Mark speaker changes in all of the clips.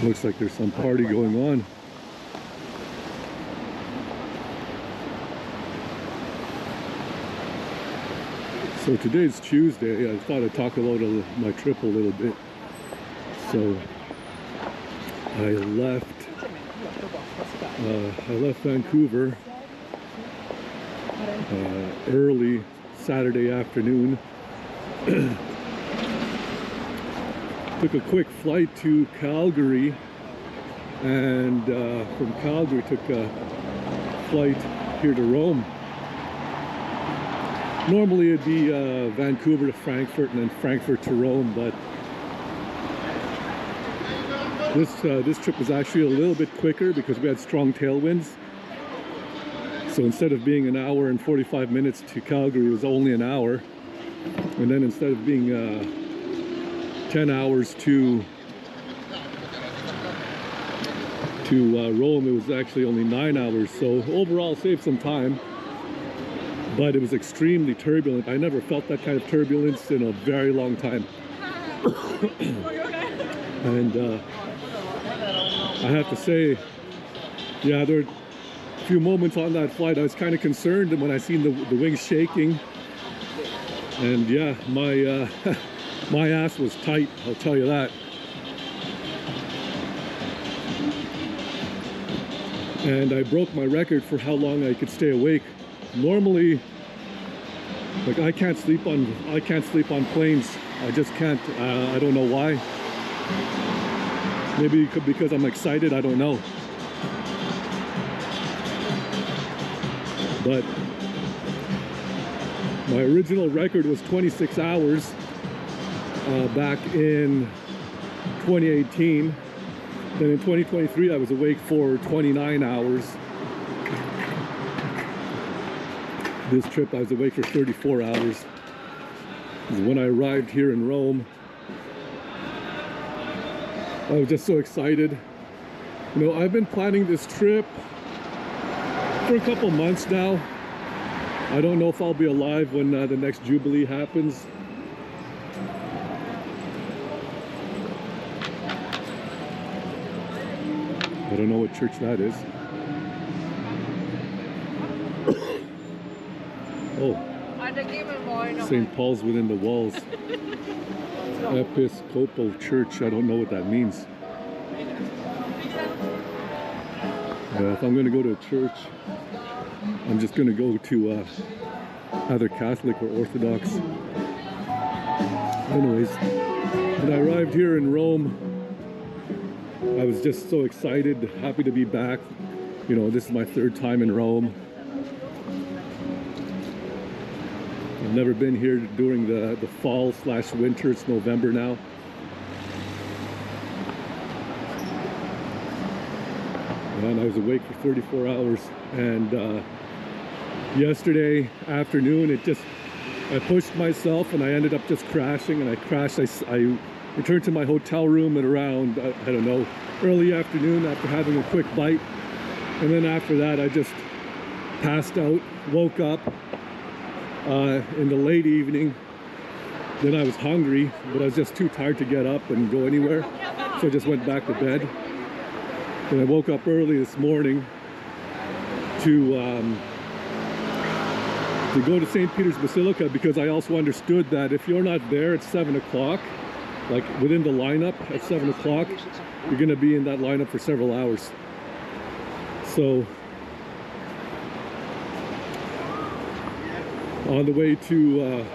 Speaker 1: Looks like there's some party going on. So today's Tuesday. I thought I'd talk about my trip a little bit. So I left Vancouver early Saturday afternoon. Took a quick flight to Calgary, and from Calgary took a flight here to Rome. Normally it'd be Vancouver to Frankfurt and then Frankfurt to Rome, but this trip was actually a little bit quicker because we had strong tailwinds. So instead of being an hour and 45 minutes to Calgary, it was only an hour. And then instead of being 10 hours to Rome, it was actually only 9 hours. So overall saved some time, but it was extremely turbulent. I never felt that kind of turbulence in a very long time. And I have to say, yeah, there were a few moments on that flight I was kind of concerned when I seen the wings shaking. And yeah, my my ass was tight, I'll tell you that. And I broke my record for how long I could stay awake. Normally, like I can't sleep on planes. I just can't. I don't know why. Maybe because I'm excited, I don't know. But my original record was 26 hours back in 2018. Then in 2023, I was awake for 29 hours. This trip, I was awake for 34 hours. When I arrived here in Rome, I was just so excited. You know, I've been planning this trip for a couple months now. I don't know if I'll be alive when the next Jubilee happens. I don't know what church that is. Oh, St. Paul's within the walls. Episcopal Church. I don't know what that means. If I'm going to go to a church, I'm just going to go to either Catholic or Orthodox. Anyways, when I arrived here in Rome, I was just so excited, happy to be back. You know, this is my third time in Rome. I've never been here during the fall/winter. It's November now. And I was awake for 34 hours. And yesterday afternoon, I pushed myself and I ended up just crashing, and I crashed. I returned to my hotel room at around, I don't know, early afternoon after having a quick bite. And then after that, I just passed out, woke up in the late evening. Then I was hungry, but I was just too tired to get up and go anywhere. So I just went back to bed. And I woke up early this morning to go to St. Peter's Basilica, because I also understood that if you're not there at 7 o'clock, like within the lineup at 7 o'clock, you're going to be in that lineup for several hours. So on the way to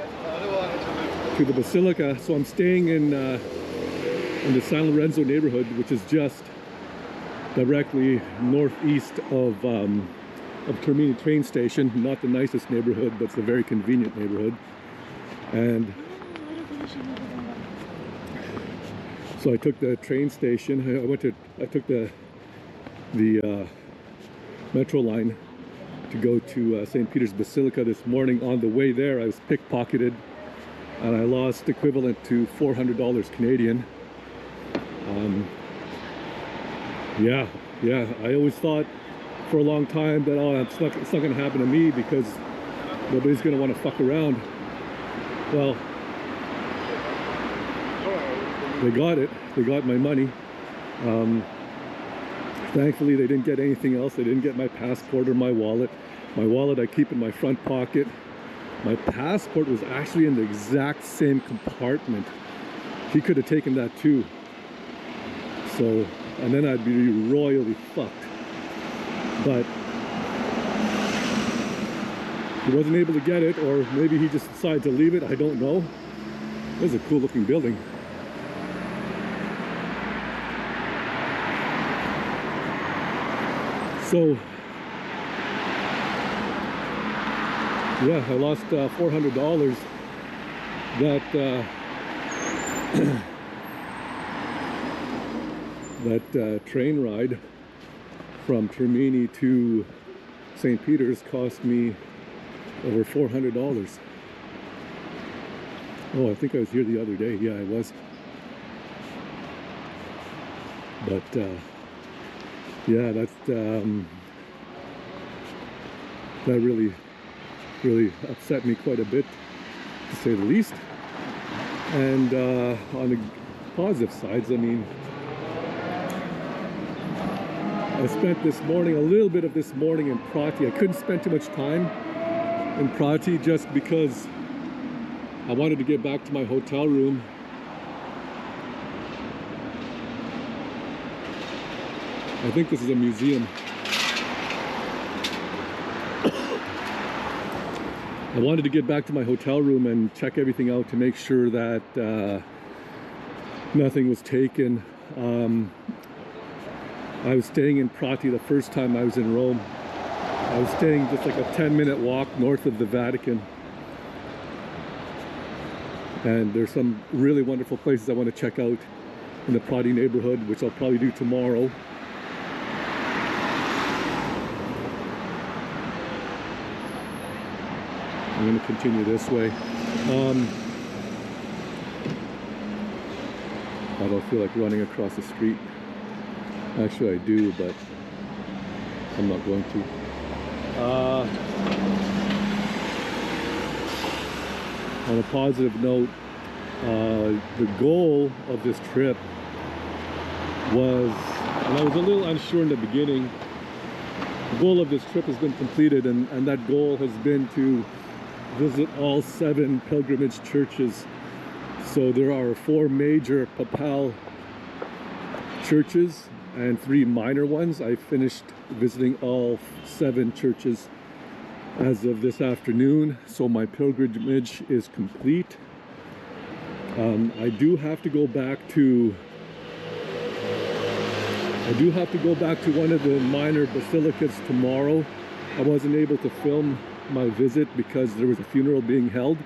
Speaker 1: the Basilica, so I'm staying in the San Lorenzo neighborhood, which is just directly northeast of Termini train station. Not the nicest neighborhood, but it's a very convenient neighborhood. And so I took the train station. I took the metro line to go to St. Peter's Basilica this morning. On the way there, I was pickpocketed, and I lost equivalent to $400 Canadian. Yeah, I always thought for a long time that, oh, it's not going to happen to me because nobody's going to want to fuck around. Well, they got it. They got my money. Thankfully, they didn't get anything else. They didn't get my passport or my wallet. My wallet I keep in my front pocket. My passport was actually in the exact same compartment. He could have taken that too. So, and then I'd be royally fucked. But he wasn't able to get it, or maybe he just decided to leave it. I don't know. It was a cool looking building. So, yeah, I lost $400 that that train ride from Termini to St. Peter's cost me over $400. Oh, I think I was here the other day. Yeah, I was. But yeah, that's that really upset me quite a bit, to say the least. And on the positive sides, I mean, I spent this morning, a little bit of this morning in Prati. I couldn't spend too much time in Prati just because I wanted to get back to my hotel room. I think this is a museum. I wanted to get back to my hotel room and check everything out to make sure that nothing was taken. I was staying in Prati the first time I was in Rome. I was staying just like a 10-minute walk north of the Vatican. And there's some really wonderful places I want to check out in the Prati neighborhood, which I'll probably do tomorrow. I'm going to continue this way. I don't feel like running across the street. Actually, I do, but I'm not going to. On a positive note, the goal of this trip was, and I was a little unsure in the beginning, the goal of this trip has been completed, and that goal has been to visit all 7 pilgrimage churches. So there are 4 major papal churches and 3 minor ones. I finished visiting all 7 churches as of this afternoon, so my pilgrimage is complete. I do have to go back to one of the minor basilicas tomorrow. I wasn't able to film my visit because there was a funeral being held,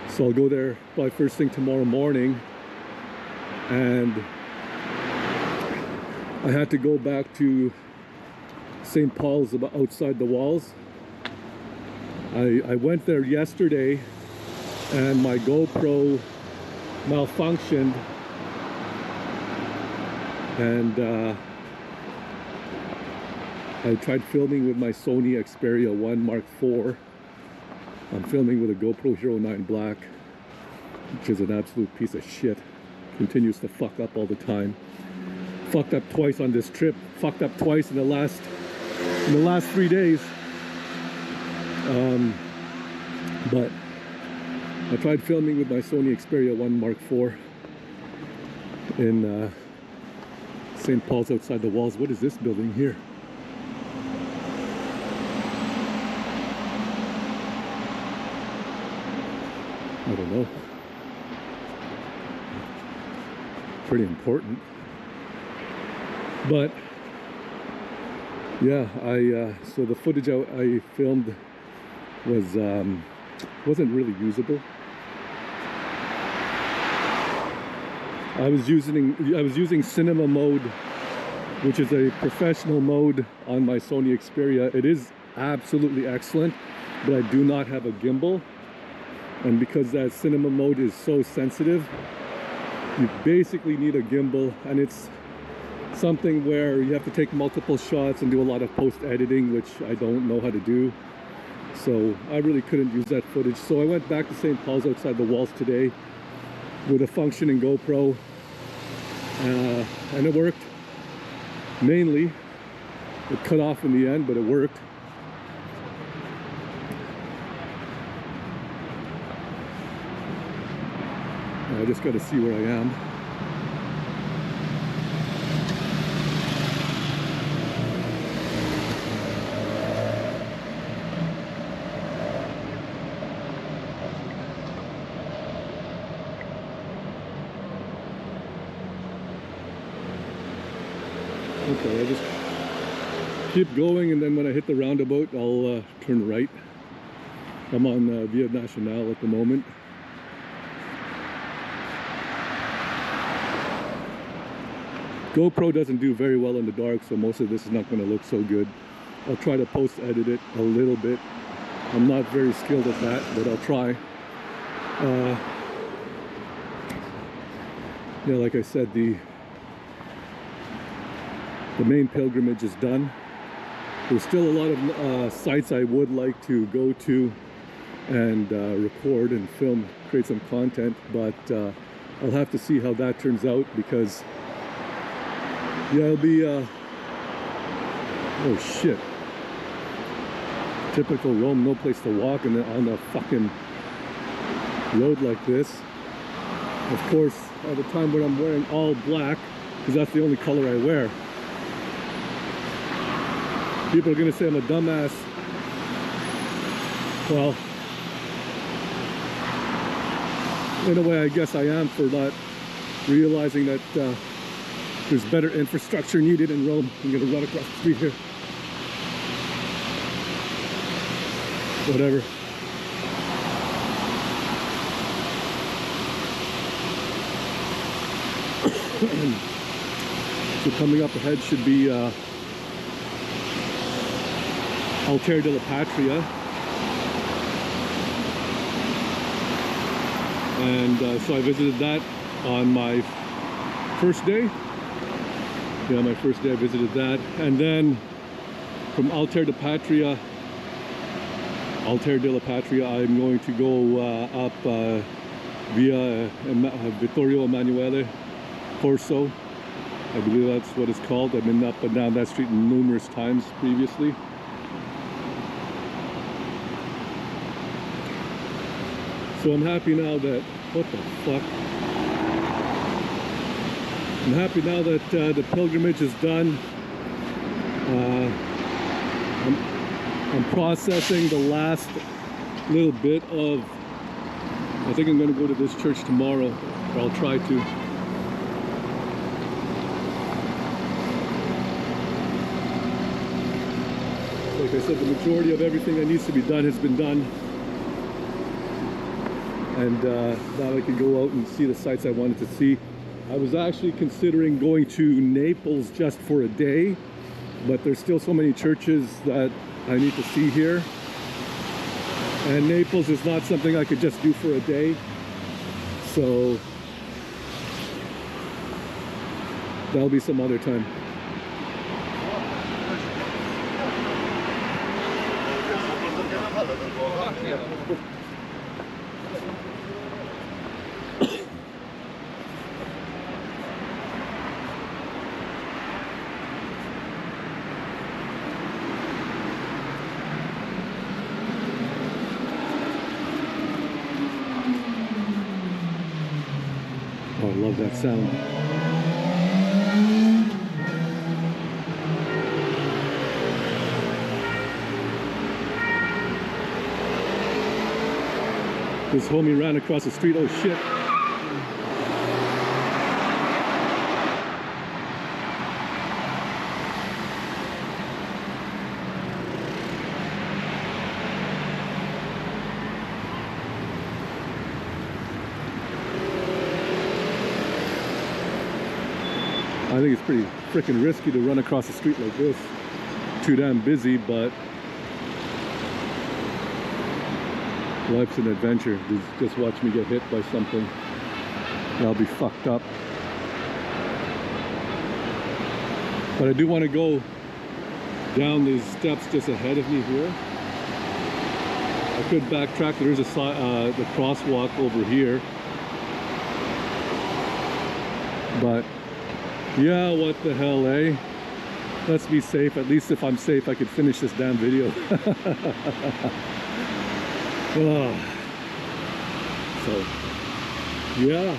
Speaker 1: so I'll go there by first thing tomorrow morning. And I had to go back to St. Paul's outside the walls. I went there yesterday and my GoPro malfunctioned, and I tried filming with my Sony Xperia 1 Mark IV. I'm filming with a GoPro Hero 9 Black, which is an absolute piece of shit. Continues to fuck up all the time. Fucked up twice on this trip. Fucked up twice in the last 3 days. But I tried filming with my Sony Xperia 1 Mark IV in St. Paul's outside the walls. What is this building here? I don't know. Pretty important. But yeah, so the footage I filmed wasn't really usable. I was using cinema mode, which is a professional mode on my Sony Xperia. It is absolutely excellent, but I do not have a gimbal. And because that cinema mode is so sensitive, you basically need a gimbal, and it's something where you have to take multiple shots and do a lot of post-editing, which I don't know how to do. So I really couldn't use that footage. So I went back to St. Paul's outside the walls today with a functioning GoPro, and it worked. Mainly, it cut off in the end, but it worked. I just got to see where I am. Okay, I just keep going, and then when I hit the roundabout, I'll turn right. I'm on Via Nazionale at the moment. GoPro doesn't do very well in the dark, so most of this is not going to look so good. I'll try to post-edit it a little bit. I'm not very skilled at that, but I'll try. Yeah, like I said, the main pilgrimage is done. There's still a lot of sites I would like to go to and record and film, create some content, but I'll have to see how that turns out, because yeah, it'll be oh shit, typical Rome, no place to walk and on a fucking road like this. Of course, at the time when I'm wearing all black, because that's the only color I wear, people are gonna say I'm a dumbass. Well, in a way, I guess I am, for not realizing that there's better infrastructure needed in Rome. I'm gonna run across the street here. Whatever. So coming up ahead should be Altar della Patria, and so I visited that on my first day. Yeah, my first day I visited that, and then from Altar della Patria, I'm going to go up Via Vittorio Emanuele Corso. I believe that's what it's called. I've been up and down that street numerous times previously. So I'm happy now that, what the fuck? I'm happy now that the pilgrimage is done. I'm processing the last little bit of, I think I'm going to go to this church tomorrow, or I'll try to. Like I said, the majority of everything that needs to be done has been done. And now I can go out and see the sites I wanted to see. I was actually considering going to Naples just for a day, but there's still so many churches that I need to see here. And Naples is not something I could just do for a day. So that'll be some other time. Oh, I love that sound. This homie ran across the street. Oh shit. I think it's pretty freaking risky to run across the street like this. Too damn busy, but life's an adventure. Just watch me get hit by something. I'll be fucked up. But I do want to go down these steps just ahead of me here. I could backtrack. There's a the crosswalk over here, but Yeah, what the hell, eh? Let's be safe. At least if I'm safe, I could finish this damn video. Oh. So, yeah.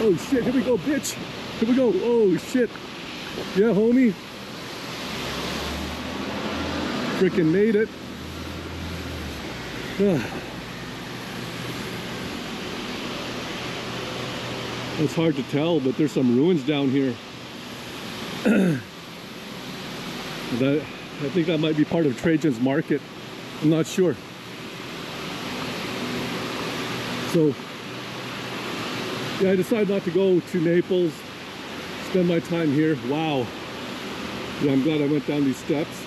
Speaker 1: Oh shit, here we go, bitch. Here we go. Oh shit. Yeah, homie. Freaking made it. It's hard to tell, but there's some ruins down here. I think that might be part of Trajan's Market. I'm not sure. So, yeah, I decided not to go to Naples, spend my time here. Wow. Yeah, I'm glad I went down these steps.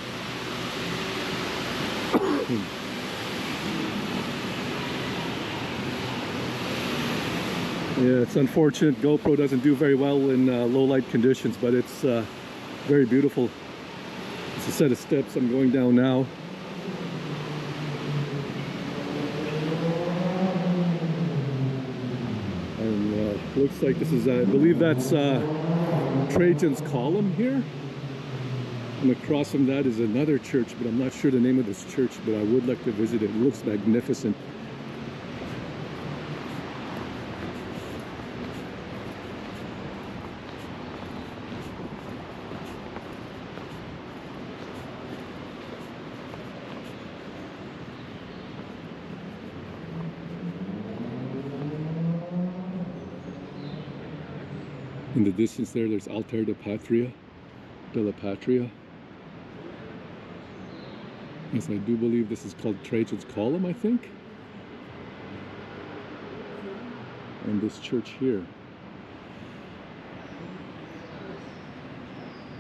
Speaker 1: Yeah, it's unfortunate GoPro doesn't do very well in low light conditions, but it's very beautiful. It's a set of steps I'm going down now. And looks like this is, I believe that's Trajan's Column here. And across from that is another church, but I'm not sure the name of this church, but I would like to visit it. It looks magnificent. In the distance there's Altar de la Patria. Yes, I do believe this is called Trajan's Column, I think. And this church here.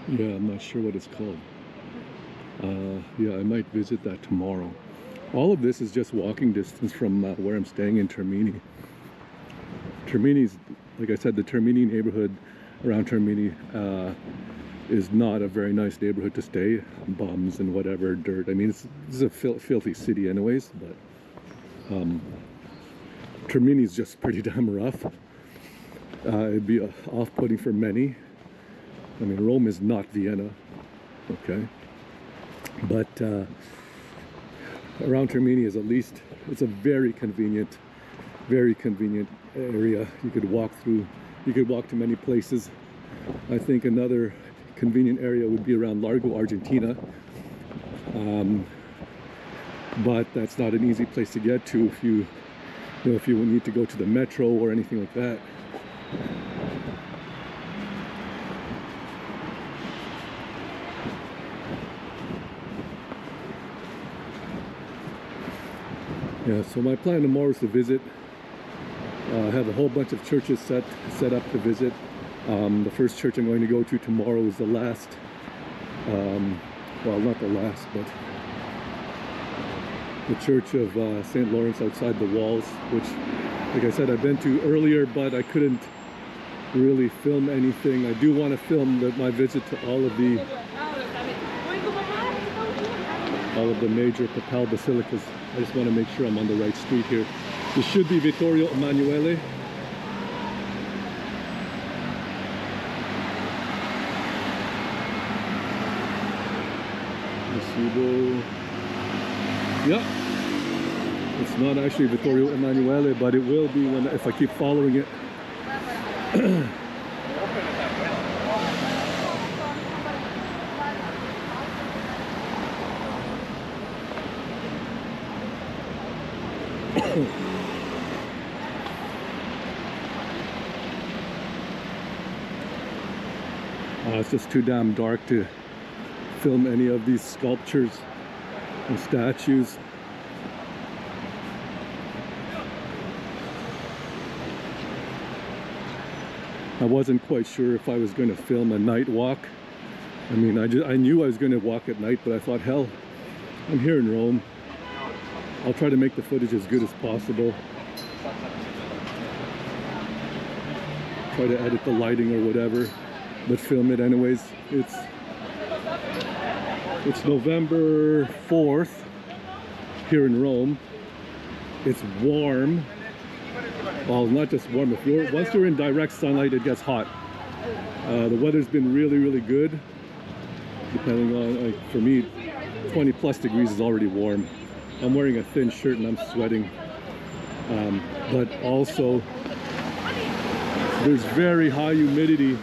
Speaker 1: Yeah, I'm not sure what it's called. Yeah, I might visit that tomorrow. All of this is just walking distance from where I'm staying in Termini. Termini's, like I said, the Termini neighborhood around Termini is not a very nice neighborhood to stay. Bums and whatever, dirt. I mean, this is a filthy city anyways, but Termini's just pretty damn rough. It'd be off-putting for many. I mean, Rome is not Vienna, okay? But around Termini is at least, it's a very convenient area. You could walk through, you could walk to many places. I think another convenient area would be around Largo, Argentina. But that's not an easy place to get to if you need to go to the metro or anything like that. Yeah, so my plan tomorrow is to visit. I have a whole bunch of churches set up to visit. The first church I'm going to go to tomorrow is the last, well, not the last, but the Church of St. Lawrence outside the walls, which, like I said, I've been to earlier, but I couldn't really film anything. I do want to film my visit to all of the major papal basilicas. I just want to make sure I'm on the right street here. This should be Vittorio Emanuele. Yeah, it's not actually Vittorio Emanuele, but it will be if I keep following it. It's just too damn dark to film any of these sculptures and statues. I wasn't quite sure if I was going to film a night walk. I mean, I knew I was going to walk at night, but I thought, hell, I'm here in Rome. I'll try to make the footage as good as possible. Try to edit the lighting or whatever, but film it anyways. It's November 4th here in Rome. It's warm. Well, not just warm. Once you're in direct sunlight, it gets hot. The weather's been really, really good. Depending on, like, for me, 20 plus degrees is already warm. I'm wearing a thin shirt and I'm sweating. But also, there's very high humidity.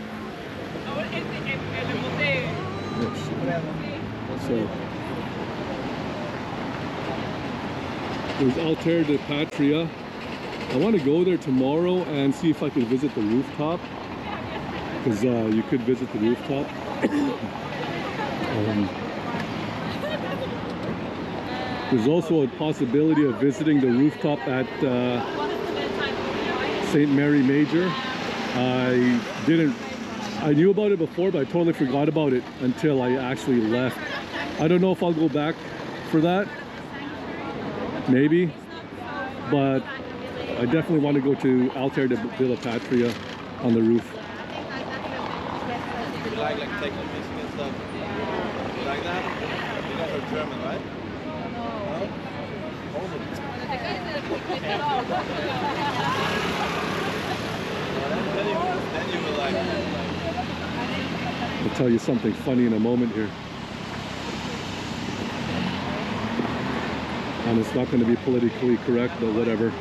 Speaker 1: So, there's Altar de Patria. I want to go there tomorrow and see if I can visit the rooftop, because you could visit the rooftop. There's also a possibility of visiting the rooftop at St. Mary Major. I knew about it before, but I totally forgot about it until I actually left. I don't know if I'll go back for that. Maybe. But I definitely want to go to Altar de Patria on the roof.
Speaker 2: You like techno music and stuff? You like that? You guys are German, right? Then you will like.
Speaker 1: I'll tell you something funny in a moment here. And it's not going to be politically correct, but whatever.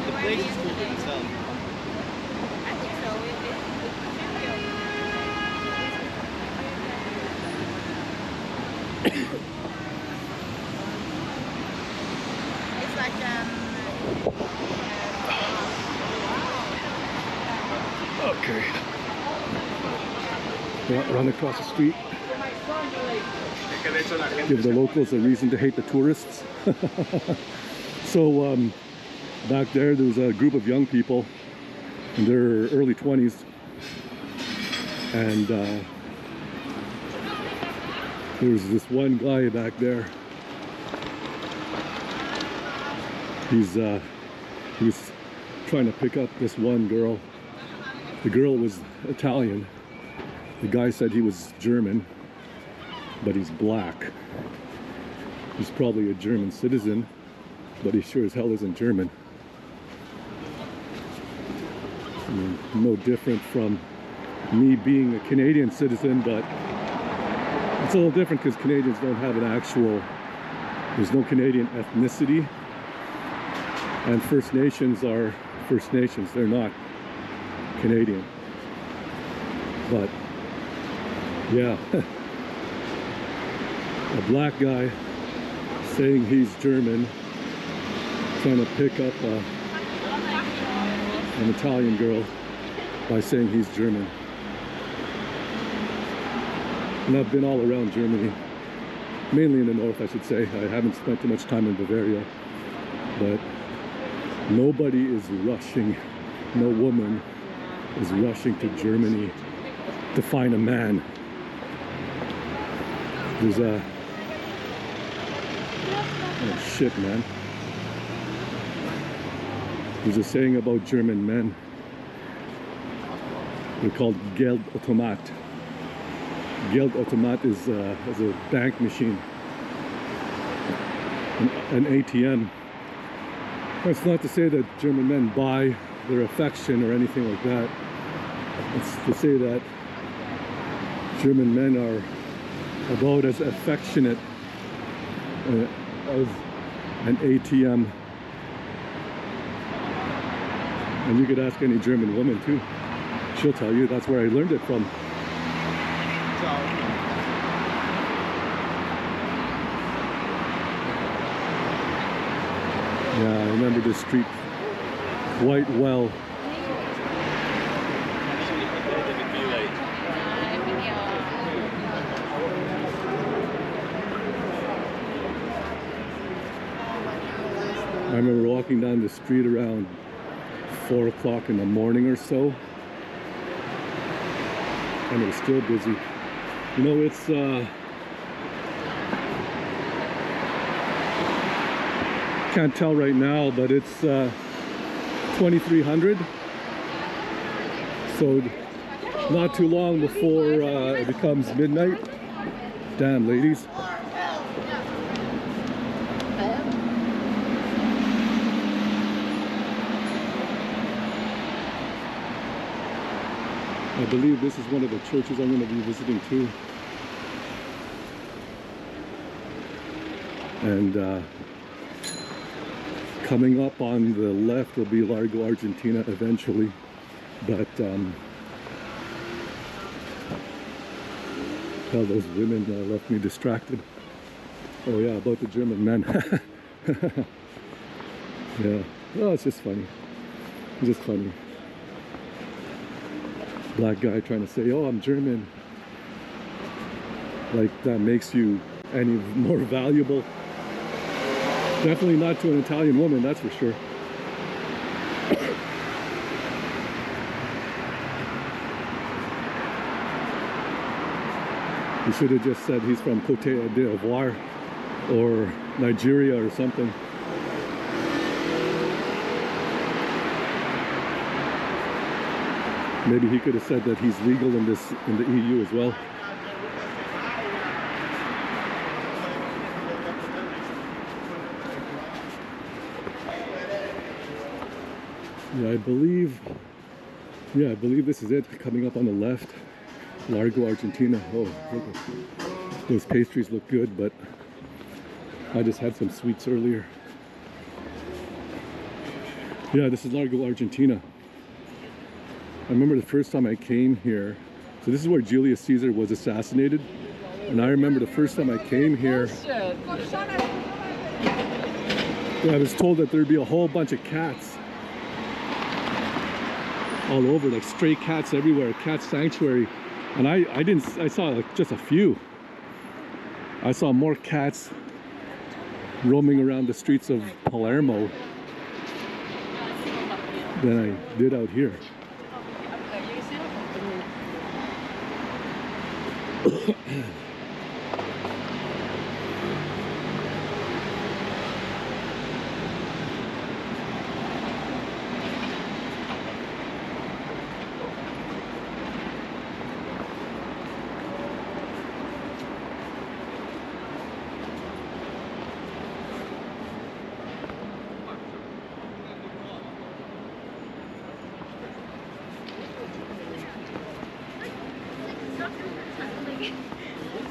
Speaker 2: The place is cool in itself.
Speaker 3: It's like
Speaker 1: Okay. Run across the street. Give the locals a reason to hate the tourists. So back there was a group of young people in their early 20s, and there was this one guy back there. He was trying to pick up this one girl. The girl was Italian. The guy said he was German, but he's black. He's probably a German citizen, but he sure as hell isn't German. I mean, no different from me being a Canadian citizen, but it's a little different because Canadians don't have an actual, there's no Canadian ethnicity. And First Nations are First Nations, they're not Canadian. But yeah, a black guy saying he's German, trying to pick up an Italian girl by saying he's German. And I've been all around Germany, mainly in the north, I should say. I haven't spent too much time in Bavaria, but nobody is rushing, no woman is rushing to Germany to find a man. There's a, oh shit, man. There's a saying about German men. They're called Geldautomat. Geldautomat is a bank machine, an ATM. That's not to say that German men buy their affection or anything like that. It's to say that German men are about as affectionate as an ATM. And you could ask any German woman too. She'll tell you that's where I learned it from. Yeah, I remember this street quite well. I remember walking down the street around 4 o'clock in the morning or so, and it was still busy. You know, Can't tell right now, but it's 2300. So not too long before it becomes midnight. Damn, ladies. I believe this is one of the churches I'm going to be visiting too. And coming up on the left will be Largo, Argentina eventually. But hell, those women left me distracted. Oh yeah, about the German men. Yeah, well, it's just funny. It's just funny. Black guy trying to say, oh, I'm German. Like that makes you any more valuable. Definitely not to an Italian woman, that's for sure. He should have just said he's from Cote d'Ivoire or Nigeria or something. Maybe he could have said that he's legal in the EU as well. Yeah, I believe this is it. Coming up on the left, Largo, Argentina. Oh, look, those pastries look good, but I just had some sweets earlier. Yeah, this is Largo, Argentina. I remember the first time I came here. So this is where Julius Caesar was assassinated. And I remember the first time I came here, I was told that there'd be a whole bunch of cats all over, like stray cats everywhere, cat sanctuary. And I saw like just a few. I saw more cats roaming around the streets of Palermo than I did out here.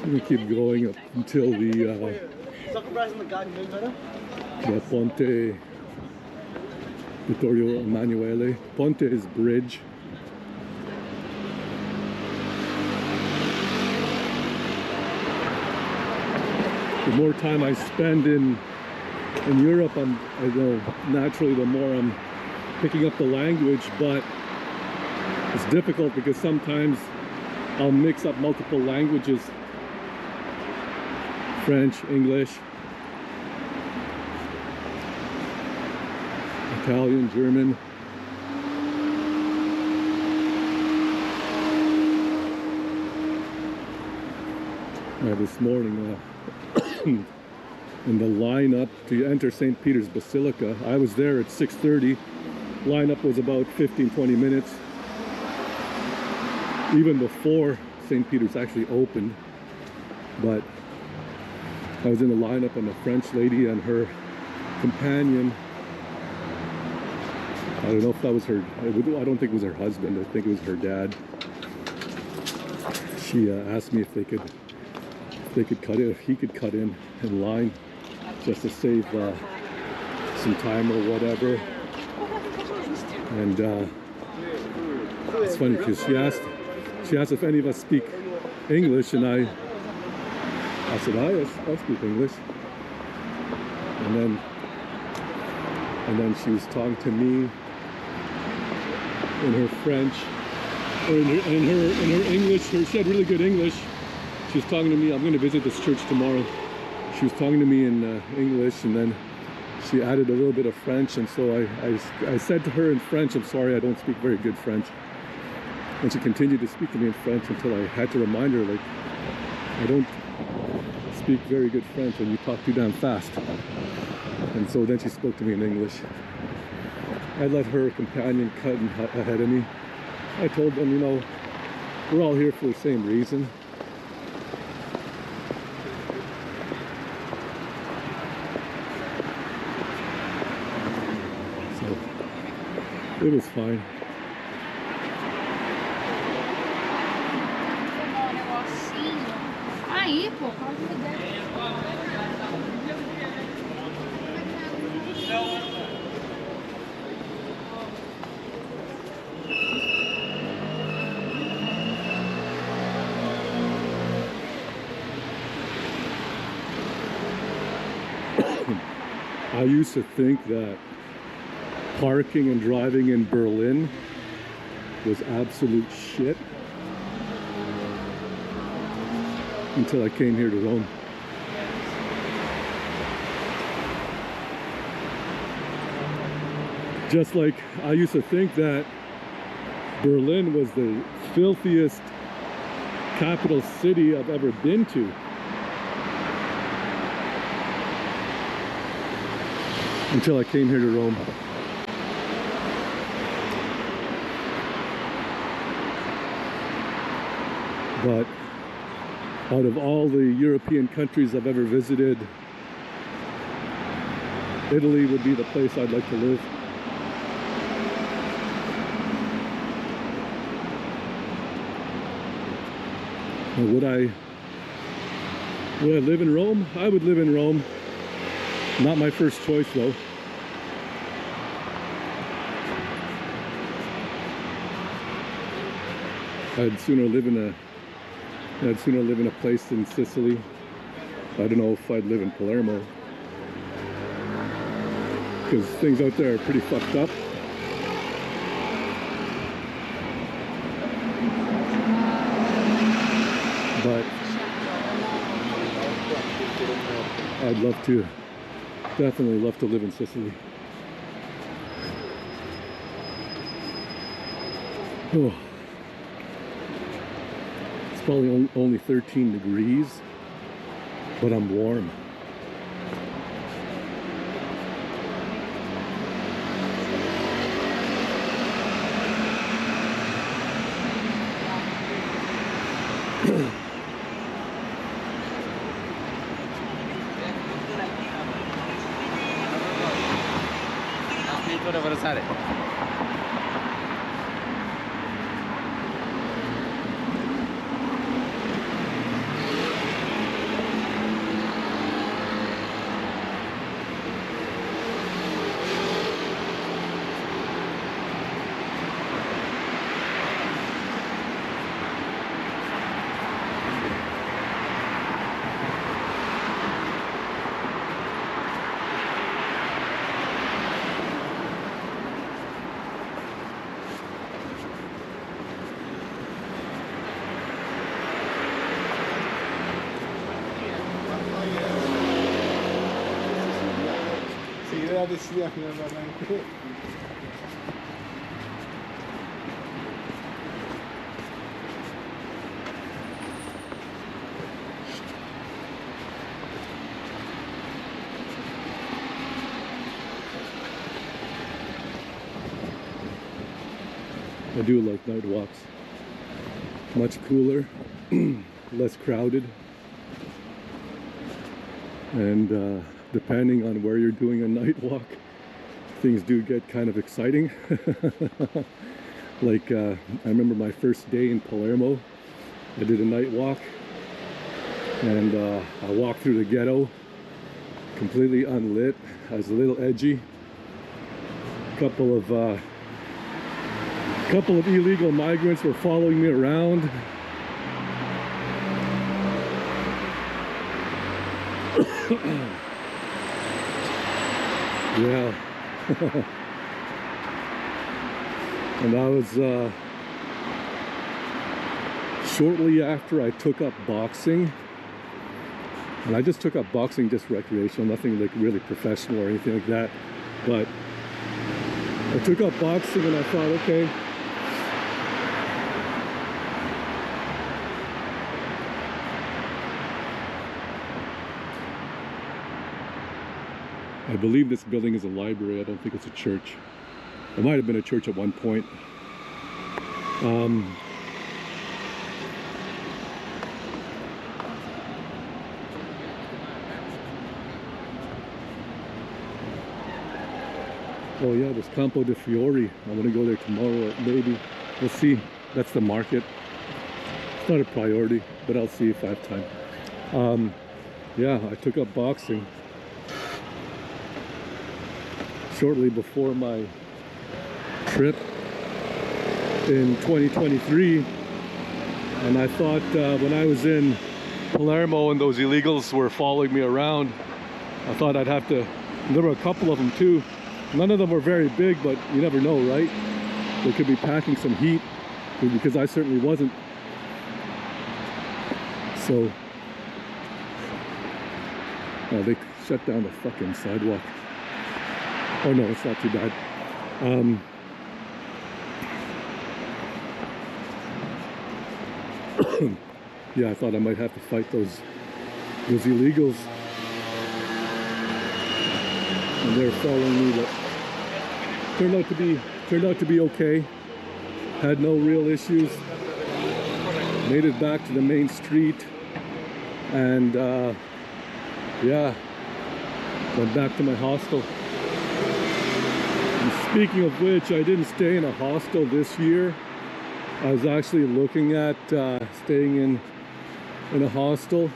Speaker 1: I'm gonna keep going up until the Ponte Vittorio Emanuele. Ponte is bridge. The more time I spend in Europe, I know naturally the more I'm picking up the language, but it's difficult because sometimes I'll mix up multiple languages. French, English, Italian, German. This morning in the lineup to enter St. Peter's Basilica, I was there at 6:30. Lineup was about 15-20 minutes. Even before St. Peter's actually opened, but I was in the lineup and a French lady and her companion, I don't know if that was her, I don't think it was her husband, I think it was her dad. She asked me if he could cut in line just to save some time or whatever. And it's funny because she asked if any of us speak English, and I said, I speak English. And then she was talking to me in her French, or in her English. She had really good English. She was talking to me. I'm going to visit this church tomorrow. She was talking to me in English, and then she added a little bit of French. And so I said to her in French, I'm sorry, I don't speak very good French. And she continued to speak to me in French until I had to remind her, like, I don't speak very good French when you talk too damn fast. And so then she spoke to me in English. I let her companion cut ahead of me. I told them, you know, we're all here for the same reason. So it was fine.
Speaker 3: Aí, pô, quase me deu.
Speaker 1: I used to think that parking and driving in Berlin was absolute shit until I came here to Rome. Just like I used to think that Berlin was the filthiest capital city I've ever been to. Until I came here to Rome. But out of all the European countries I've ever visited, Italy would be the place I'd like to live. Now, would I live in Rome? I would live in Rome. Not my first choice though. I'd sooner live in a place in Sicily. I don't know if I'd live in Palermo, because things out there are pretty fucked up. But I'd love to. Definitely love to live in Sicily. Oh. It's probably only 13 degrees, but I'm warm. I do like night walks. Much cooler, less crowded, and depending on where you're doing a night walk, things do get kind of exciting. Like I remember my first day in Palermo, I did a night walk, and I walked through the ghetto, completely unlit. I was a little edgy. Couple of illegal migrants were following me around. Yeah. And that was shortly after I took up boxing. And I just took up boxing just recreational, nothing like really professional or anything like that. But I took up boxing and I thought, okay, I believe this building is a library. I don't think it's a church. It might have been a church at one point. Oh yeah, there's Campo de Fiori. I want to go there tomorrow, maybe. We'll see. That's the market. It's not a priority, but I'll see if I have time. Yeah, I took up boxing shortly before my trip in 2023, and I thought when I was in Palermo and those illegals were following me around, I thought I'd have to, and there were a couple of them too. None of them were very big, but you never know, right? They could be packing some heat, because I certainly wasn't. So, oh, they shut down the fucking sidewalk. Oh no, it's not too bad. Yeah, I thought I might have to fight those illegals. And they're following me, but turned out to be okay. Had no real issues. Made it back to the main street, and yeah, went back to my hostel. And speaking of which, I didn't stay in a hostel this year. I was actually looking at staying in a hostel.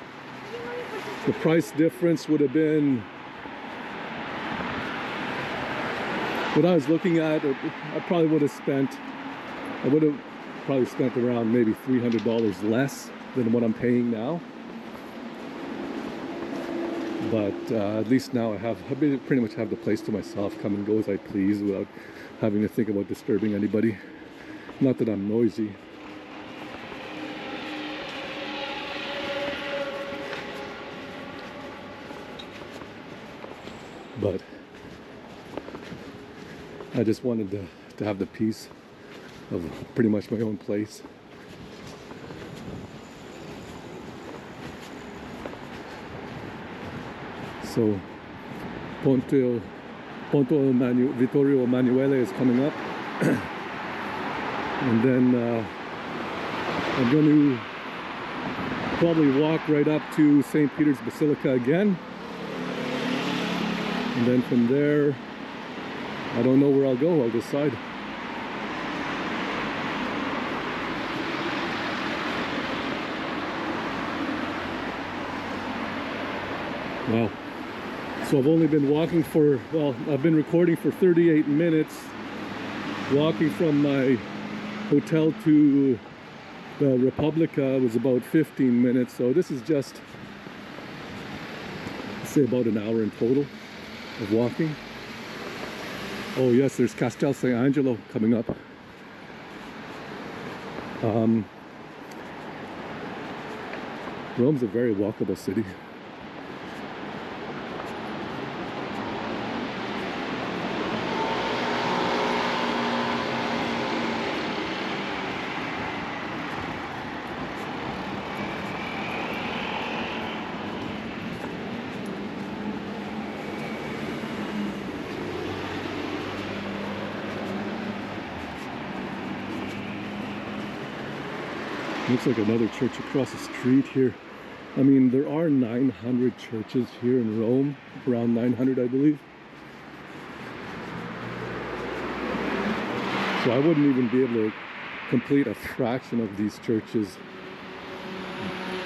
Speaker 1: The price difference would have been, what I was looking at, I probably would have spent, probably spent around maybe $300 less than what I'm paying now. But at least now I pretty much have the place to myself, come and go as I please without having to think about disturbing anybody. Not that I'm noisy. But I just wanted to have the peace of pretty much my own place. So Vittorio Emanuele is coming up. And then I'm going to probably walk right up to St. Peter's Basilica again. And then from there, I don't know where I'll go. I'll decide. Wow. So I've only been walking for, well, I've been recording for 38 minutes. Walking from my hotel to the Repubblica was about 15 minutes. So this is just, let's say, about an hour in total of walking. Oh yes, there's Castel San Angelo coming up. Rome's a very walkable city. Looks like another church across the street here. I mean, there are 900 churches here in Rome, around 900 I believe. So I wouldn't even be able to complete a fraction of these churches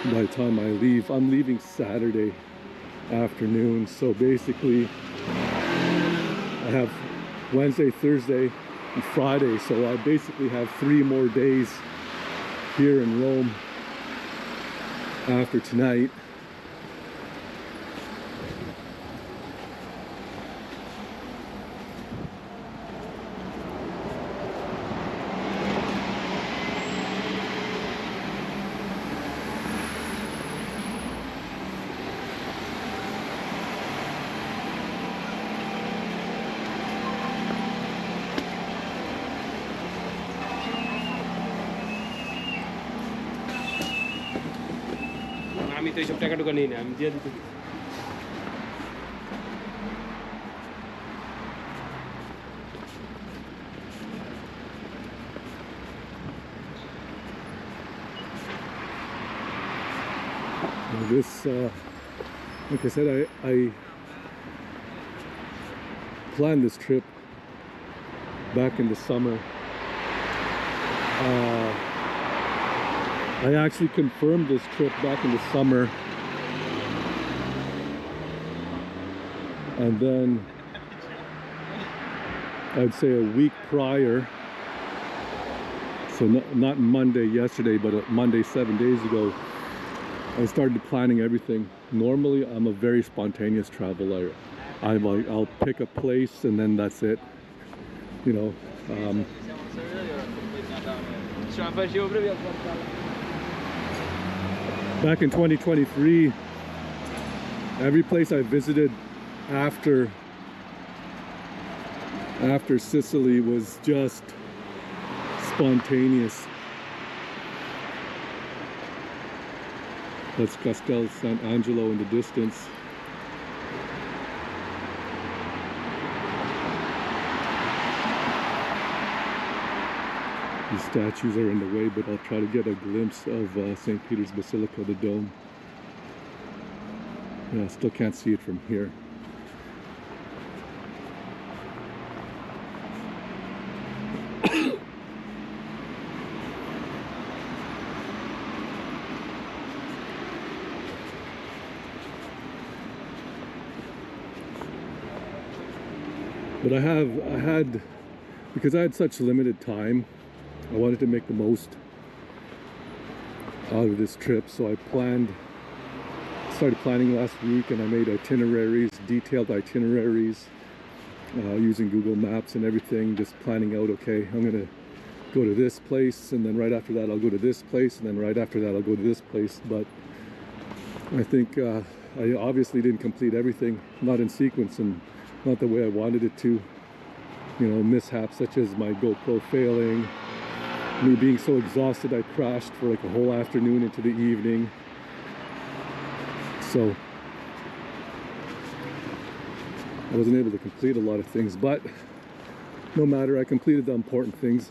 Speaker 1: by the time I leave. I'm leaving Saturday afternoon, so basically I have Wednesday, Thursday, and Friday, so I basically have 3 more days here in Rome after tonight.
Speaker 4: আমি তো এইসব টাকা টুকা নিই না, আমি দিয়ে দিতে।
Speaker 1: This, like I said, I planned this trip back in the summer. I actually confirmed this trip back in the summer, and then I'd say a week prior, so not Monday yesterday, but Monday 7 days ago, I started planning everything. Normally I'm a very spontaneous traveler. I'll pick a place and then that's it, you know. Back in 2023, every place I visited after Sicily was just spontaneous. That's Castel Sant'Angelo in the distance. These statues are in the way, but I'll try to get a glimpse of St. Peter's Basilica, the dome. Yeah, I still can't see it from here. But because I had such limited time, I wanted to make the most out of this trip, so I started planning last week, and I made itineraries, detailed itineraries, using Google Maps and everything, just planning out, okay, I'm gonna go to this place, and then right after that I'll go to this place, and then right after that I'll go to this place. But I think I obviously didn't complete everything, not in sequence and not the way I wanted it to. You know, mishaps such as my GoPro failing, me being so exhausted I crashed for like a whole afternoon into the evening. So I wasn't able to complete a lot of things, but no matter, I completed the important things.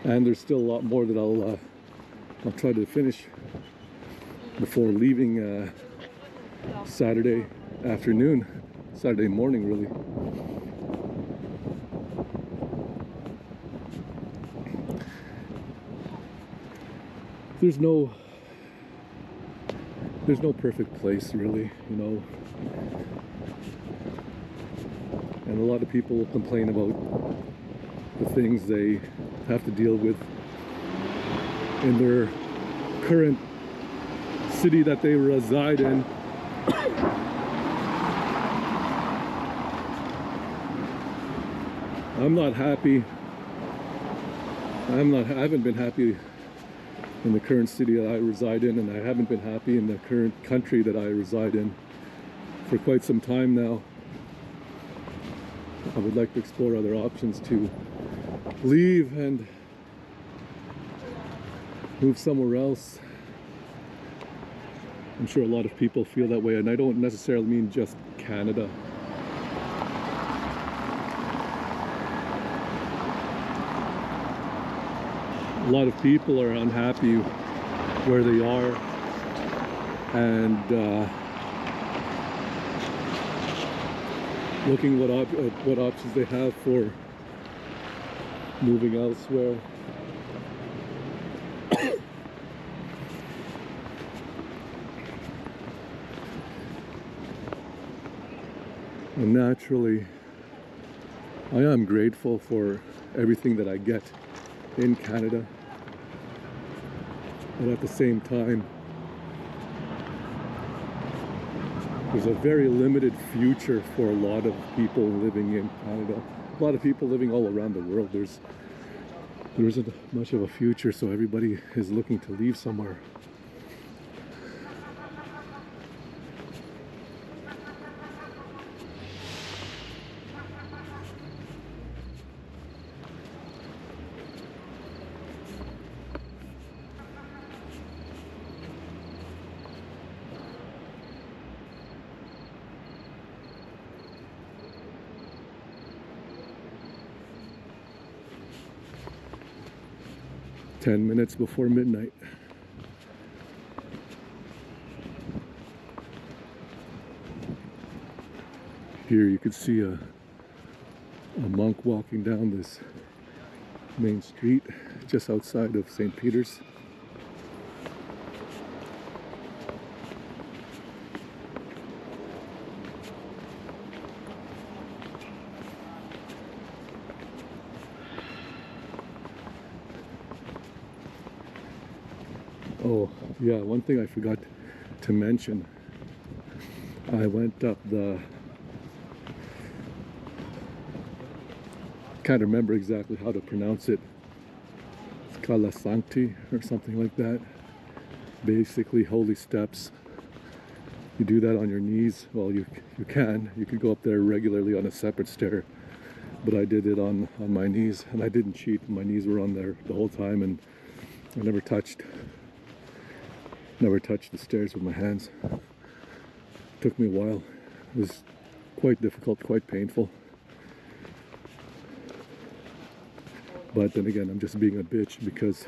Speaker 1: And there's still a lot more that I'll try to finish before leaving Saturday afternoon, Saturday morning really. There's no perfect place really, you know. And a lot of people will complain about the things they have to deal with in their current city that they reside in. I'm not happy. I haven't been happy in the current city that I reside in, and I haven't been happy in the current country that I reside in for quite some time now. I would like to explore other options to leave and move somewhere else. I'm sure a lot of people feel that way, and I don't necessarily mean just Canada. A lot of people are unhappy where they are, and looking what options they have for moving elsewhere. And naturally, I am grateful for everything that I get in Canada. But at the same time, there's a very limited future for a lot of people living in Canada. A lot of people living all around the world. There isn't much of a future, so everybody is looking to leave somewhere. Ten minutes before midnight. Here you can see a monk walking down this main street just outside of St. Peter's. Oh yeah, one thing I forgot to mention. I went up the, can't remember exactly how to pronounce it, Scala Sancti or something like that. Basically holy steps. You do that on your knees. Well, you can go up there regularly on a separate stair, but I did it on my knees, and I didn't cheat. My knees were on there the whole time, and I never touched the stairs with my hands. Took me a while. It was quite difficult, quite painful. But then again, I'm just being a bitch because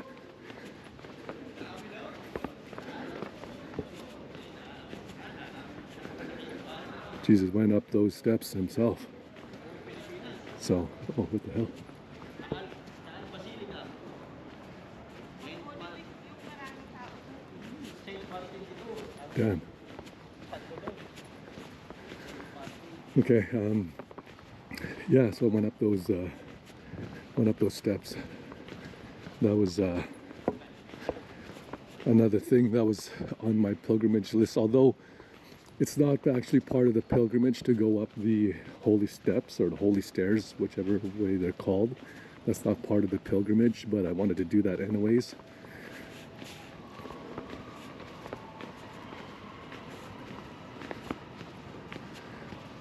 Speaker 1: Jesus went up those steps himself. So, oh, what the hell? Damn. Okay, yeah, so I went up those steps. That was another thing that was on my pilgrimage list, although it's not actually part of the pilgrimage to go up the holy steps or the holy stairs, whichever way they're called. That's not part of the pilgrimage, but I wanted to do that anyways.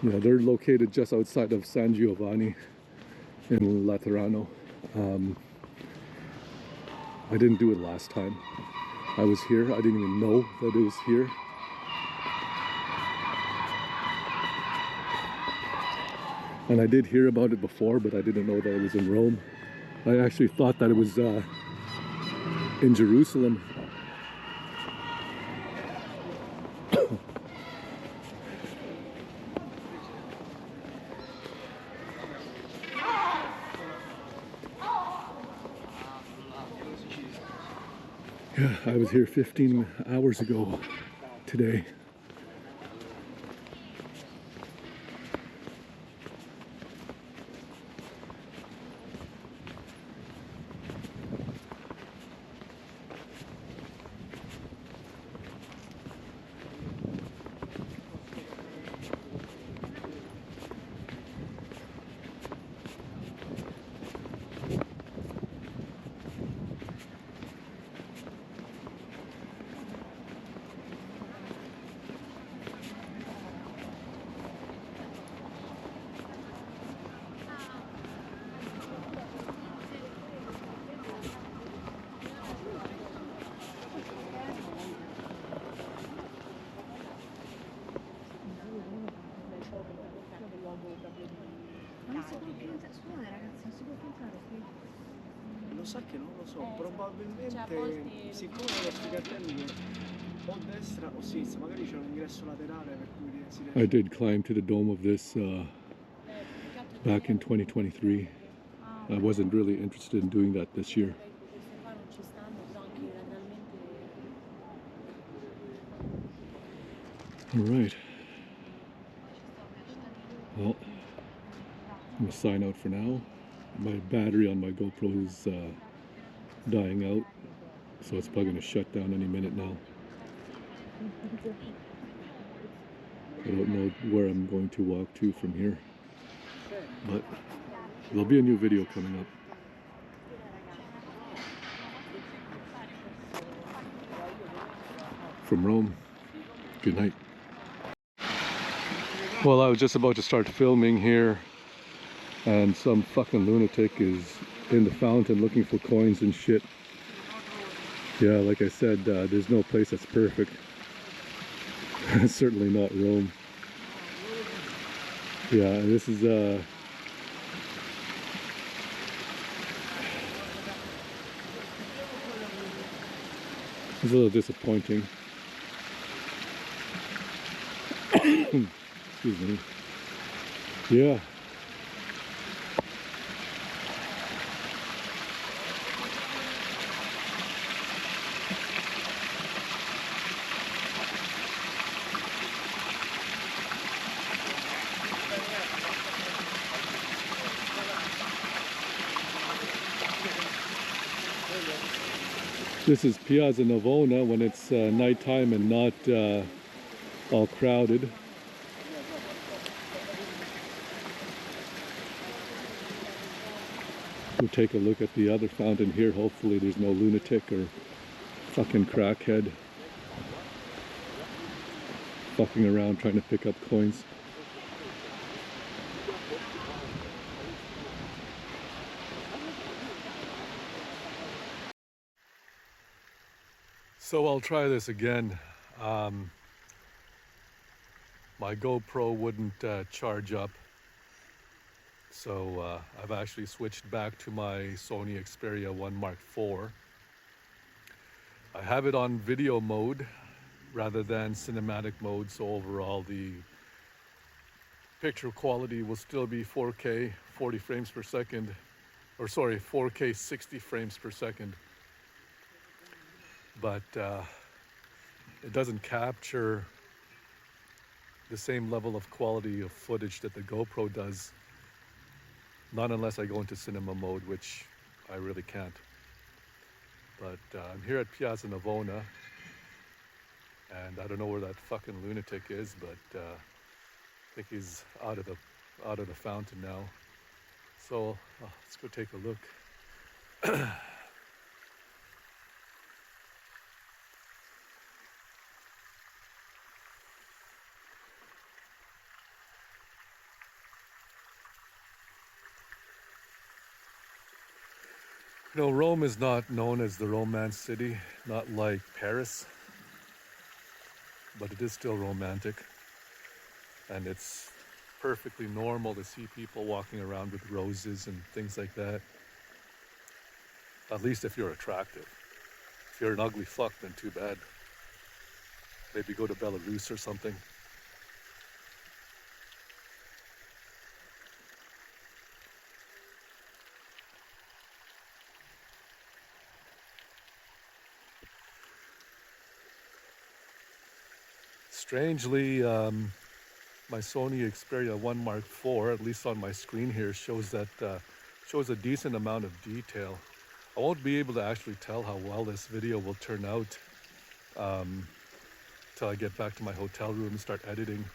Speaker 1: You know, they're located just outside of San Giovanni in Laterano. I didn't do it last time I was here. I didn't even know that it was here. And I did hear about it before, but I didn't know that it was in Rome. I actually thought that it was in Jerusalem. Yeah, I was here 15 hours ago today.
Speaker 3: Non si può pintare, scusate ragazzi, non si può pintare qui.
Speaker 4: Lo sa che non lo so, probabilmente
Speaker 3: Cioè, a volte-
Speaker 4: siccome lo spiegarello o destra o sinistra, magari c'è un ingresso laterale per cui si riesce.
Speaker 1: I did climb to the dome of this back in 2023. I wasn't really interested in doing that this year.
Speaker 3: Queste qua non ci stanno, però anche lateralmente.
Speaker 1: All right. Well, I'm gonna sign out for now. My battery on my GoPro is dying out, so it's probably gonna shut down any minute now. I don't know where I'm going to walk to from here, but there'll be a new video coming up. From Rome, good night. Well, I was just about to start filming here, and some fucking lunatic is in the fountain looking for coins and shit. Yeah, like I said, there's no place that's perfect. Certainly not Rome. Yeah, this is it's a little disappointing. Excuse me. Yeah. This is Piazza Navona when it's nighttime and not all crowded. We'll take a look at the other fountain here. Hopefully there's no lunatic or fucking crackhead fucking around trying to pick up coins. So I'll try this again. My GoPro wouldn't charge up, so I've actually switched back to my Sony Xperia 1 Mark IV. I have it on video mode rather than cinematic mode, so overall the picture quality will still be 4K 40 frames per second, or sorry, 4K 60 frames per second. But it doesn't capture the same level of quality of footage that the GoPro does, not unless I go into cinema mode, which I really can't. But I'm here at Piazza Navona, and I don't know where that fucking lunatic is, but I think he's out of the fountain now. So let's go take a look. You know, Rome is not known as the Romance city, not like Paris, but it is still romantic. And it's perfectly normal to see people walking around with roses and things like that. At least if you're attractive. If you're an ugly fuck, then too bad. Maybe go to Belarus or something. Strangely, my Sony Xperia 1 Mark IV, at least on my screen here, shows a decent amount of detail. I won't be able to actually tell how well this video will turn out till I get back to my hotel room and start editing.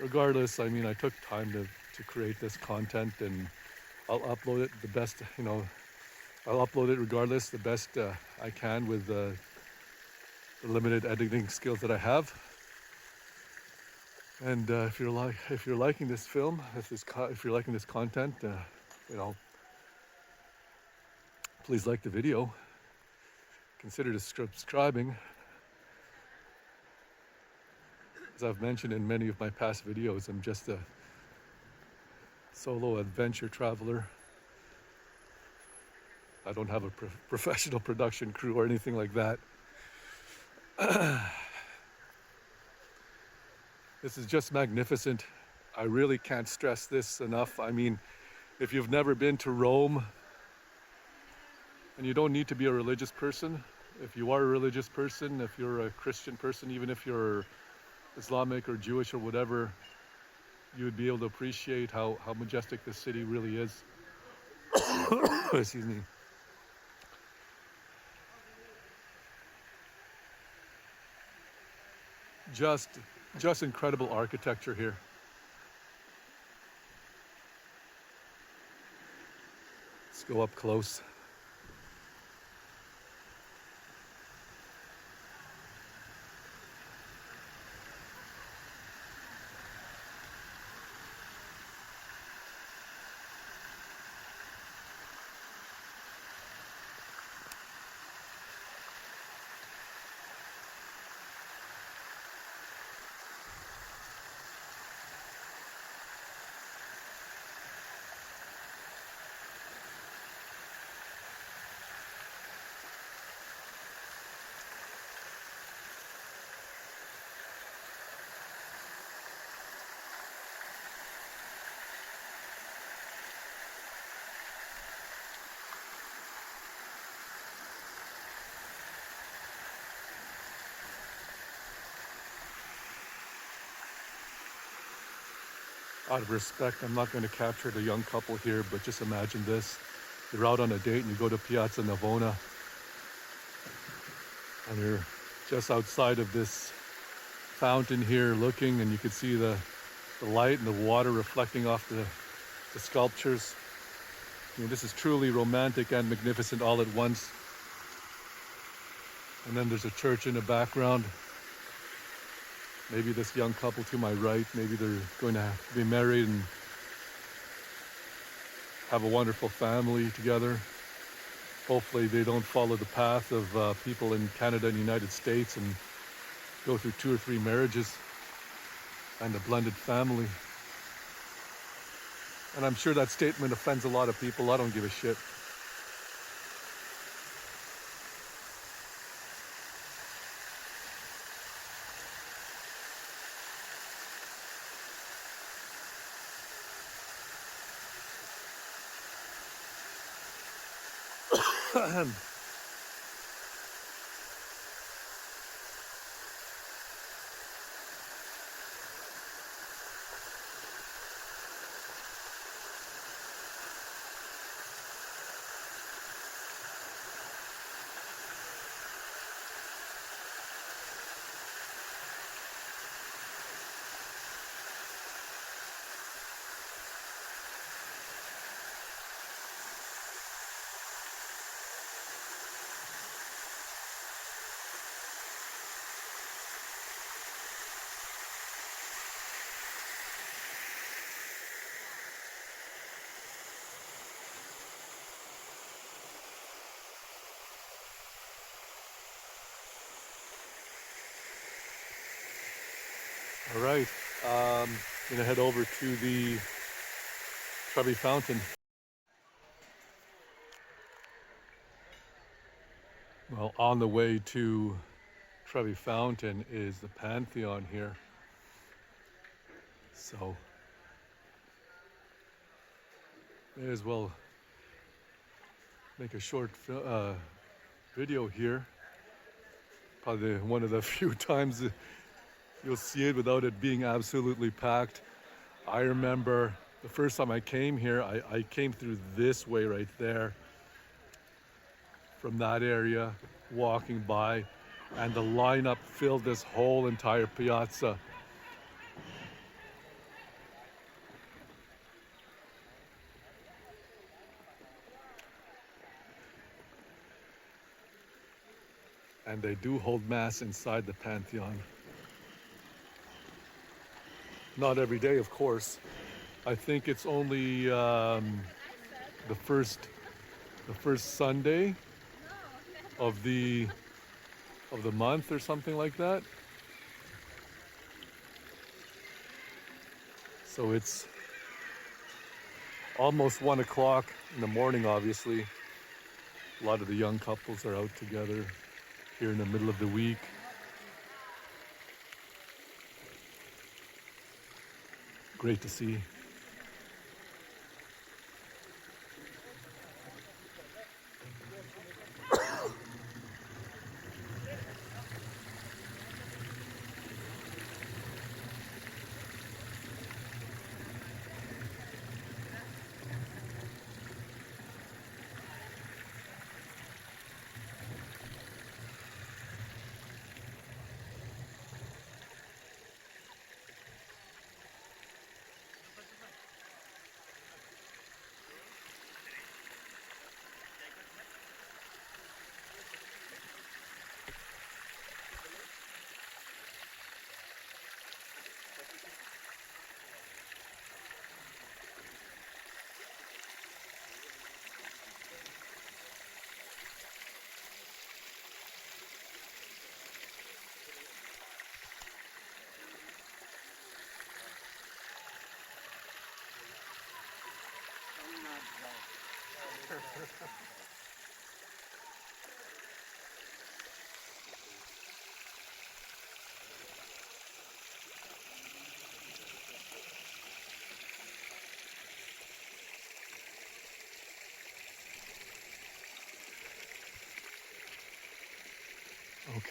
Speaker 1: Regardless, I mean, I took time to create this content, and I'll upload it the best, I'll upload it regardless the best I can with the limited editing skills that I have. And if you're liking this film, if you're liking this content, please like the video. Consider subscribing. As I've mentioned in many of my past videos, I'm just a solo adventure traveler. I don't have a professional production crew or anything like that. This is just magnificent. I really can't stress this enough. I mean, if you've never been to Rome, and you don't need to be a religious person, if you are a religious person, if you're a Christian person, even if you're Islamic or Jewish or whatever, you would be able to appreciate how majestic this city really is. Excuse me. Just incredible architecture here. Let's go up close. Out of respect, I'm not going to capture the young couple here, but just imagine this. You're out on a date and you go to Piazza Navona and you're just outside of this fountain here looking, and you can see the light and the water reflecting off the sculptures. I mean, this is truly romantic and magnificent all at once. And then there's a church in the background. Maybe this young couple to my right, maybe they're going to be married and have a wonderful family together. Hopefully they don't follow the path of people in Canada and the United States and go through 2 or 3 marriages and a blended family. And I'm sure that statement offends a lot of people. I don't give a shit. All right, gonna head over to the Trevi Fountain. Well, on the way to Trevi Fountain is the Pantheon here. So, may as well make a short video here. Probably one of the few times you'll see it without it being absolutely packed. I remember the first time I came here, I came through this way right there from that area, walking by, and the lineup filled this whole entire piazza. And they do hold mass inside the Pantheon. Not every day, of course. I think it's only the first Sunday of the month or something like that. So it's almost 1 o'clock in the morning, obviously. A lot of the young couples are out together here in the middle of the week. Great to see.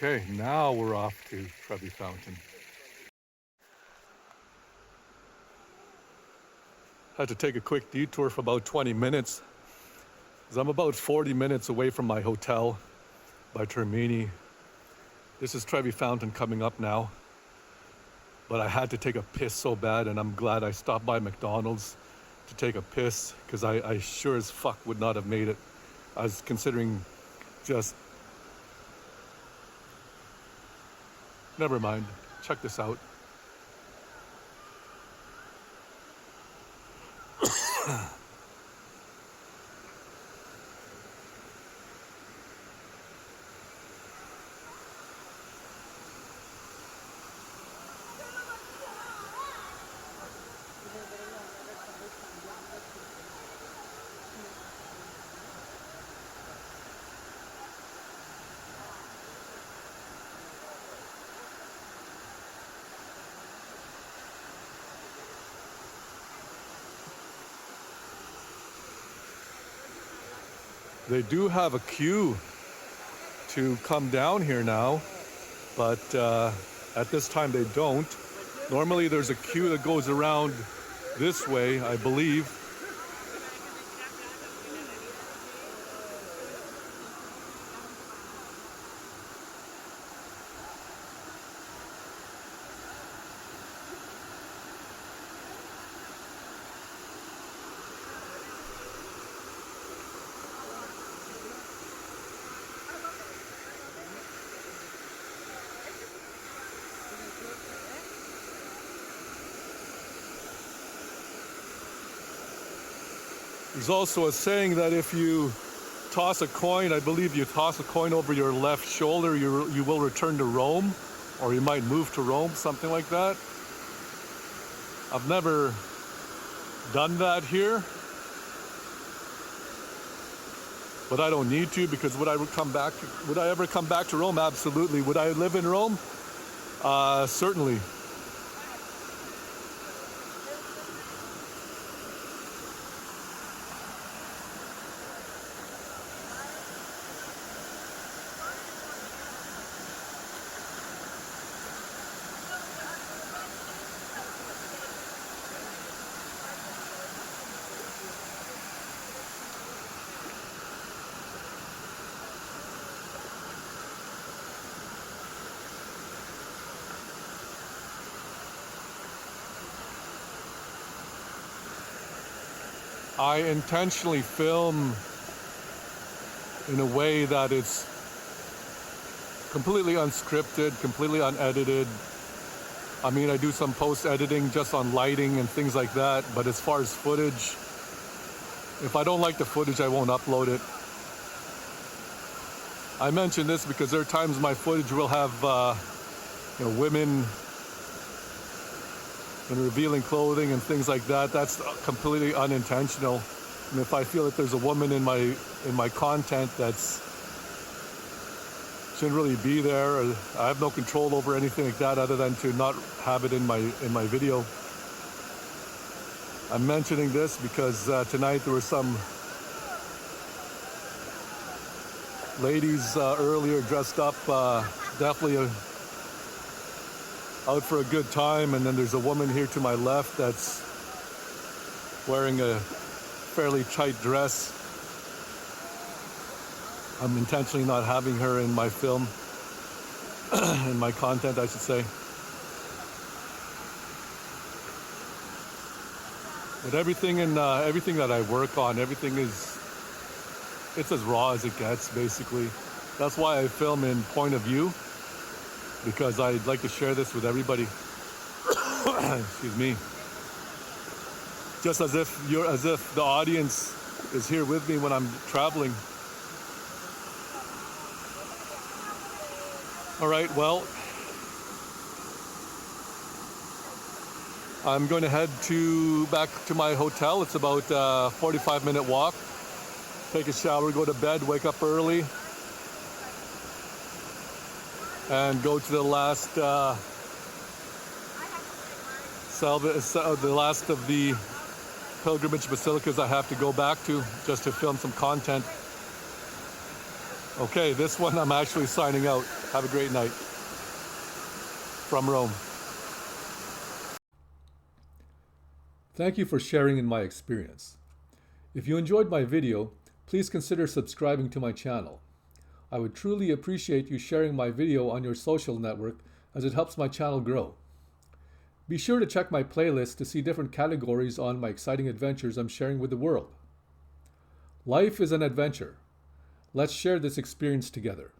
Speaker 1: Okay, now we're off to Trevi Fountain. Had to take a quick detour for about 20 minutes because I'm about 40 minutes away from my hotel by Termini. This is Trevi Fountain coming up now. But I had to take a piss so bad, and I'm glad I stopped by McDonald's to take a piss because I sure as fuck would not have made it. I was considering just... Never mind. Check this out. They do have a queue to come down here now, but at this time they don't. Normally there's a queue that goes around this way, I believe. There's also a saying that if you toss a coin, I believe you toss a coin over your left shoulder, you will return to Rome, or you might move to Rome, something like that. I've never done that here, but I don't need to, because would I ever come back to Rome? Absolutely. Would I live in Rome? Certainly. I intentionally film in a way that it's completely unscripted, completely unedited. I mean, I do some post-editing just on lighting and things like that, but as far as footage, if I don't like the footage, I won't upload it. I mention this because there are times my footage will have women and revealing clothing and things like that. That's completely unintentional. And if I feel that there's a woman in my content that's shouldn't really be there, or I have no control over anything like that other than to not have it in my video. I'm mentioning this because tonight there were some ladies earlier dressed up, definitely out for a good time, and then there's a woman here to my left that's wearing a fairly tight dress. I'm intentionally not having her in my film, in my content, I should say. But everything that I work on, it's as raw as it gets, basically. That's why I film in point of view, because I'd like to share this with everybody. Excuse me. Just as if the audience is here with me when I'm traveling. All right, well, I'm going to head back to my hotel. It's about a 45-minute walk. Take a shower, go to bed, wake up early, and go to the last of the pilgrimage basilicas I have to go back to just to film some content. Okay, this one I'm actually signing out. Have a great night from Rome. Thank you for sharing in my experience. If you enjoyed my video, please consider subscribing to my channel. I would truly appreciate you sharing my video on your social network as it helps my channel grow. Be sure to check my playlist to see different categories on my exciting adventures I'm sharing with the world. Life is an adventure. Let's share this experience together.